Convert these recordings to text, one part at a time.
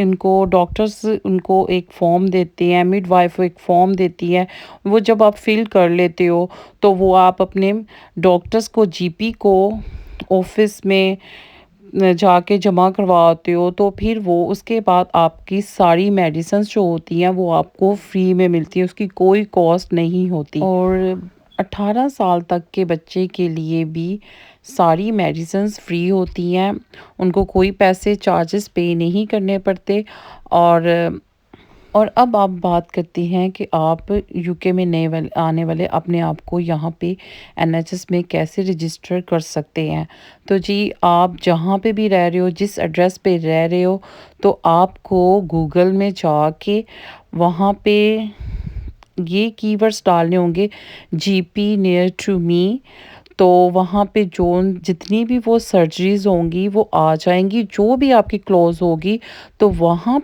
ان کو ڈاکٹرز ان کو ایک فارم دیتے ہیں، مڈ وائف ایک فارم دیتی ہے، وہ جب آپ فل کر لیتے ہو تو وہ آپ اپنے ڈاکٹرز کو جی پی کو آفس میں جا کے جمع کرواتے ہو، تو پھر وہ اس کے بعد آپ کی ساری میڈیسنز جو ہوتی ہیں وہ آپ کو فری میں ملتی ہے، اس کی کوئی کاسٹ نہیں ہوتی۔ اور 18 سال تک کے بچے کے لیے بھی ساری میڈیسنز فری ہوتی ہیں، ان کو کوئی پیسے چارجز پے نہیں کرنے پڑتے۔ اور اب آپ بات کرتے ہیں کہ آپ یو کے میں آنے والے اپنے آپ کو یہاں پہ NHS میں کیسے رجسٹر کر سکتے ہیں۔ تو جی آپ جہاں پہ بھی رہ رہے ہو، جس ایڈریس پہ رہ رہے ہو، تو آپ کو گوگل میں جا کے وہاں پہ یہ کی ورڈز ڈالنے ہوں گے، جی پی نیئر ٹو می، تو وہاں پہ جتنی بھی وہ سرجریز ہوں گی وہ آ جائیں گی، جو بھی آپ کی کلوز ہوگی، تو وہاں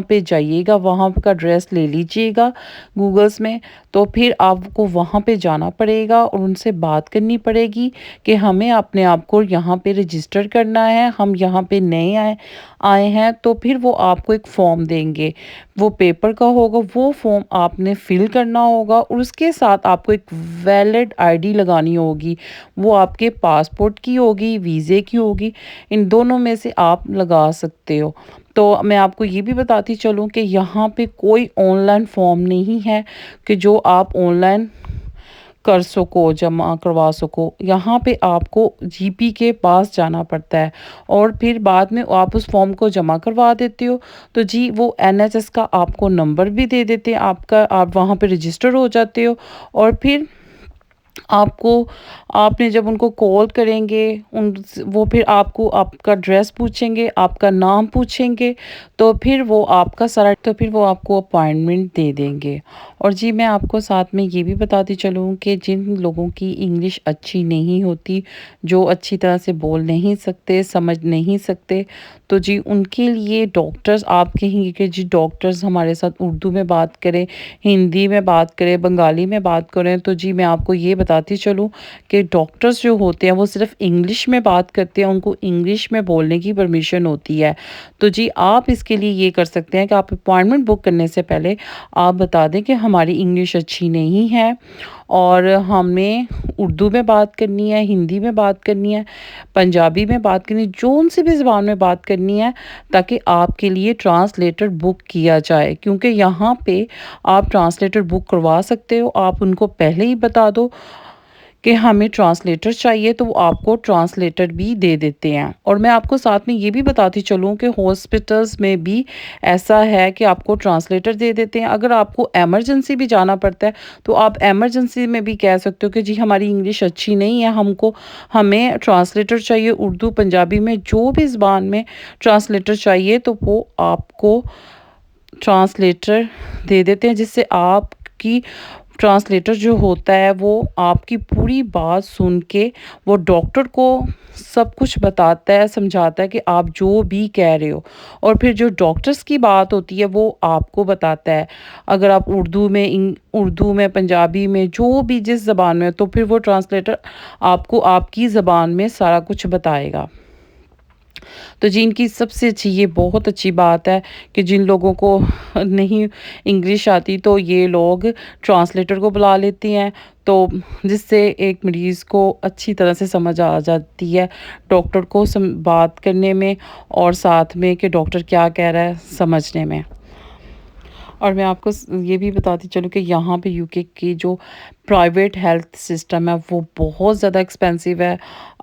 پہ جائیے گا، وہاں کا ایڈریس لے لیجئے گا گوگلز میں، تو پھر آپ کو وہاں پہ جانا پڑے گا اور ان سے بات کرنی پڑے گی کہ ہمیں اپنے آپ کو یہاں پہ رجسٹر کرنا ہے، ہم یہاں پہ نئے آئے ہیں، تو پھر وہ آپ کو ایک فارم دیں گے، وہ پیپر کا ہوگا، وہ فارم آپ نے فل کرنا ہوگا، اور اس کے ساتھ آپ کو ایک ویلڈ آئی ڈی لگانی ہوگی، وہ آپ کے پاسپورٹ کی ہوگی، ویزے کی ہوگی، ان دونوں میں سے آپ لگا سکتے ہو۔ تو میں آپ کو یہ بھی بتاتی چلوں کہ یہاں پہ کوئی آن لائن فارم نہیں ہے کہ جو آپ آن لائن کر سکو، جمع کروا سکو، یہاں پہ آپ کو جی پی کے پاس جانا پڑتا ہے، اور پھر بعد میں آپ اس فارم کو جمع کروا دیتے ہو، تو جی وہ NHS کا آپ کو نمبر بھی دے دیتے ہیں، آپ وہاں پہ رجسٹر ہو جاتے ہو، اور پھر آپ نے جب ان کو کال کریں گے، وہ پھر آپ کو آپ کا ایڈریس پوچھیں گے، آپ کا نام پوچھیں گے، تو پھر وہ آپ کو اپائنٹمنٹ دے دیں گے۔ اور جی میں آپ کو ساتھ میں یہ بھی بتاتی چلوں کہ جن لوگوں کی انگلش اچھی نہیں ہوتی، جو اچھی طرح سے بول نہیں سکتے، سمجھ نہیں سکتے، تو جی ان کے لیے ڈاکٹرز، آپ کہیں گے کہ جی ڈاکٹرز ہمارے ساتھ اردو میں بات کریں، ہندی میں بات کریں، بنگالی میں بات کریں، تو جی میں آپ کو یہ بتاتی چلوں کہ ڈاکٹرز جو ہوتے ہیں وہ صرف انگلش میں بات کرتے ہیں، ان کو انگلش میں بولنے کی پرمیشن ہوتی ہے۔ تو جی آپ اس کے لیے یہ کر سکتے ہیں کہ آپ اپائنٹمنٹ بک کرنے سے پہلے آپ بتا دیں کہ ہماری انگلش اچھی نہیں ہے، اور ہمیں اردو میں بات کرنی ہے، ہندی میں بات کرنی ہے، پنجابی میں بات کرنی ہے، جون سی بھی زبان میں بات کرنی ہے، تاکہ آپ کے لیے ٹرانسلیٹر بک کیا جائے، کیونکہ یہاں پہ آپ ٹرانسلیٹر بک کروا سکتے ہو، آپ ان کو پہلے ہی بتا دو کہ ہمیں ٹرانسلیٹر چاہیے، تو وہ آپ کو ٹرانسلیٹر بھی دے دیتے ہیں۔ اور میں آپ کو ساتھ میں یہ بھی بتاتی چلوں کہ ہاسپٹلز میں بھی ایسا ہے کہ آپ کو ٹرانسلیٹر دے دیتے ہیں، اگر آپ کو ایمرجنسی بھی جانا پڑتا ہے تو آپ ایمرجنسی میں بھی کہہ سکتے ہو کہ جی ہماری انگلش اچھی نہیں ہے، ہمیں ٹرانسلیٹر چاہیے، اردو پنجابی میں جو بھی زبان میں ٹرانسلیٹر چاہیے، تو وہ آپ کو ٹرانسلیٹر دے دیتے ہیں، جس سے آپ کی ٹرانسلیٹر جو ہوتا ہے وہ آپ کی پوری بات سن کے وہ ڈاکٹر کو سب کچھ بتاتا ہے، سمجھاتا ہے کہ آپ جو بھی کہہ رہے ہو، اور پھر جو ڈاکٹرز کی بات ہوتی ہے وہ آپ کو بتاتا ہے، اگر آپ اردو میں پنجابی میں جو بھی جس زبان میں، تو پھر وہ ٹرانسلیٹر آپ کو آپ کی زبان میں سارا کچھ بتائے گا۔ تو جی ان کی سب سے اچھی یہ بہت اچھی بات ہے کہ جن لوگوں کو نہیں انگلش آتی تو یہ لوگ ٹرانسلیٹر کو بلا لیتے ہیں، تو جس سے ایک مریض کو اچھی طرح سے سمجھ آ جاتی ہے ڈاکٹر کو بات کرنے میں، اور ساتھ میں کہ ڈاکٹر کیا کہہ رہا ہے سمجھنے میں۔ اور میں آپ کو یہ بھی بتاتی چلوں کہ یہاں پہ یو کے کی جو پرائیویٹ ہیلتھ سسٹم ہے وہ بہت زیادہ ایکسپینسو ہے۔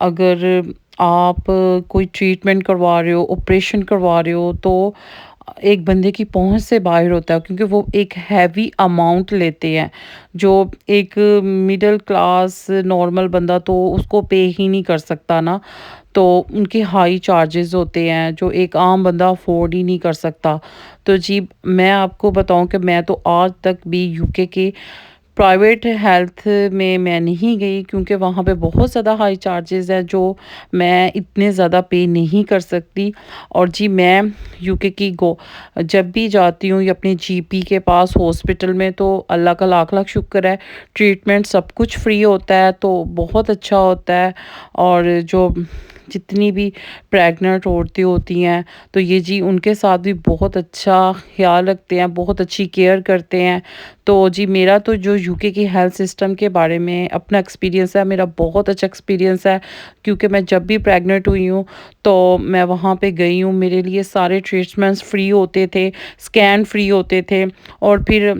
اگر آپ کوئی ٹریٹمنٹ کروا رہے ہو، آپریشن کروا رہے ہو، تو ایک بندے کی پہنچ سے باہر ہوتا ہے، کیونکہ وہ ایک ہیوی اماؤنٹ لیتے ہیں، جو ایک مڈل کلاس نارمل بندہ تو اس کو پے ہی نہیں کر سکتا نا، تو ان کے ہائی چارجز ہوتے ہیں جو ایک عام بندہ افورڈ ہی نہیں کر سکتا۔ تو جی میں آپ کو بتاؤں کہ میں تو آج تک بھی یو کے پرائیویٹ ہیلتھ میں نہیں گئی کیونکہ وہاں پہ بہت زیادہ ہائی چارجز ہیں جو میں اتنے زیادہ پے نہیں کر سکتی. اور جی میں یو کے کی جب بھی جاتی ہوں یا اپنے جی پی کے پاس ہاسپٹل میں تو اللہ کا لاکھ لاکھ شکر ہے، ٹریٹمنٹ سب کچھ فری ہوتا ہے تو بہت اچھا ہوتا ہے. اور جو جتنی بھی پریگننٹ عورتیں ہوتی ہیں تو یہ جی ان کے ساتھ بھی بہت اچھا خیال رکھتے ہیں، بہت اچھی کیئر کرتے ہیں. تو جی میرا تو جو یو کے کی ہیلتھ سسٹم کے بارے میں اپنا ایکسپیرینس ہے، میرا بہت اچھا ایکسپیرینس ہے کیونکہ میں جب بھی پریگننٹ ہوئی ہوں تو میں وہاں پہ گئی ہوں. میرے لیے سارے ٹریٹمنٹس فری ہوتے تھے، اسکین فری ہوتے تھے. اور پھر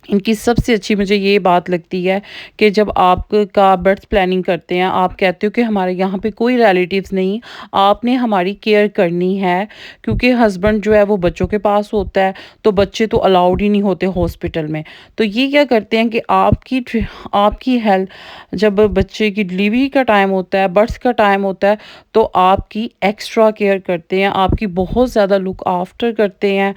ان کی سب سے اچھی مجھے یہ بات لگتی ہے کہ جب آپ کا برتھ پلاننگ کرتے ہیں، آپ کہتے ہو کہ ہمارے یہاں پہ کوئی ریلیٹیوز نہیں، آپ نے ہماری کیئر کرنی ہے. کیونکہ ہسبینڈ جو ہے وہ بچوں کے پاس ہوتا ہے تو بچے تو الاؤڈ ہی نہیں ہوتے ہاسپٹل میں. تو یہ کیا کرتے ہیں کہ آپ کی ہیلتھ جب بچے کی ڈلیوری کا ٹائم ہوتا ہے، برتھ کا ٹائم ہوتا ہے تو آپ کی ایکسٹرا کیئر کرتے ہیں، آپ کی بہت زیادہ لک آفٹر کرتے ہیں.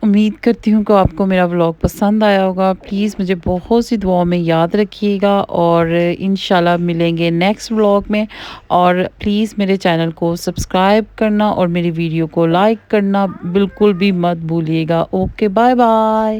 امید کرتی ہوں کہ آپ کو میرا ولاگ پسند آیا ہوگا. پلیز مجھے بہت سی دعاؤں میں یاد رکھیے گا اور انشاءاللہ ملیں گے نیکسٹ ولاگ میں. اور پلیز میرے چینل کو سبسکرائب کرنا اور میری ویڈیو کو لائک کرنا بالکل بھی مت بھولیے گا. Okay, bye bye.